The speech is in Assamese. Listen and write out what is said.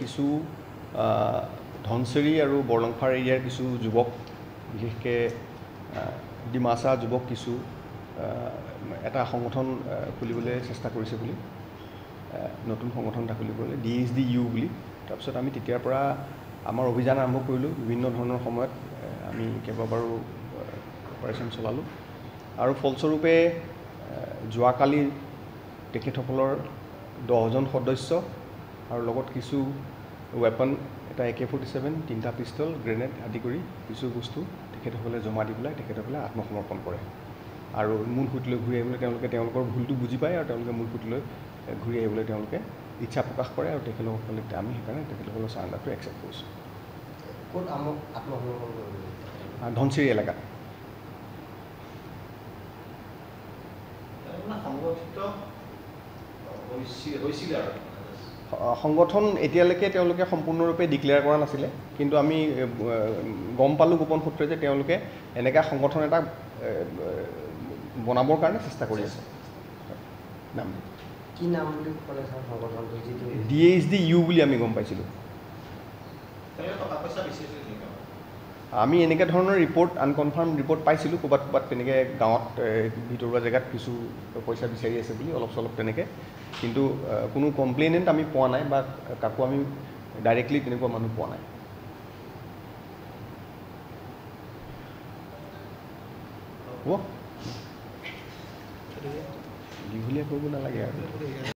কিছু ধনচিৰি আৰু বৰলংফাৰ এৰিয়াৰ কিছু যুৱক বিশেষকৈ ডিমাচা যুৱক কিছু এটা সংগঠন খুলিবলৈ চেষ্টা কৰিছে বুলি নতুন সংগঠন এটা খুলিবলৈ DHDU বুলি তাৰপিছত আমি তেতিয়াৰ পৰা আমাৰ অভিযান আৰম্ভ কৰিলোঁ বিভিন্ন ধৰণৰ সময়ত আমি কেইবাবাৰো অপাৰেশ্যন চলালোঁ আৰু ফলস্বৰূপে যোৱাকালি তেখেতসকলৰ 10জন সদস্য আৰু লগত কিছু ৱেপন এটা AK-47 3টা পিষ্টল গ্ৰেনেড আদি কৰি কিছু বস্তু তেখেতসকলে জমা দি পেলাই তেখেতসকলে আত্মসমৰ্পণ কৰে আৰু মূল সুঁতিলৈ ঘূৰি আহিবলৈ তেওঁলোকৰ ভুলটো বুজি পায় আৰু তেওঁলোকে মূল সুঁতিলৈ ঘূৰি আহিবলৈ তেওঁলোকে ইচ্ছা প্ৰকাশ কৰে আৰু তেখেতসকলে আমি সেইকাৰণে তেখেতসকলৰ চাৰেণ্ডাৰটো একচেপ্ট কৰিছোঁ। ক'ত আত্মসমৰ্পণ কৰিব? ধনচিৰি এলেকাত। সংগঠন এতিয়ালৈকে তেওঁলোকে সম্পূৰ্ণৰূপে ডিক্লেয়াৰ কৰা নাছিলে কিন্তু আমি গম পালোঁ গোপন সূত্ৰে যে তেওঁলোকে এনেকুৱা সংগঠন এটা বনাবৰ কাৰণে চেষ্টা কৰি আছে। নাম কি নাম বুলি ক'লে ছাৰ সংগঠনটো? যিটো DHDU বুলি আমি গম পাইছিলোঁ। আমি এনেকুৱা ধৰণৰ ৰিপৰ্ট আনকনফাৰ্ম ৰিপৰ্ট পাইছিলোঁ ক'ৰবাত তেনেকৈ গাঁৱত ভিতৰুৱা জেগাত কিছু পইচা বিচাৰি আছে বুলি অলপ চলপ তেনেকৈ কিন্তু কোনো কমপ্লেইনেণ্ট আমি পোৱা নাই বা কাকো আমি ডাইৰেক্টলি তেনেকুৱা মানুহ পোৱা নাই। হ'ব দীঘলীয়া কৰিব নালাগে আৰু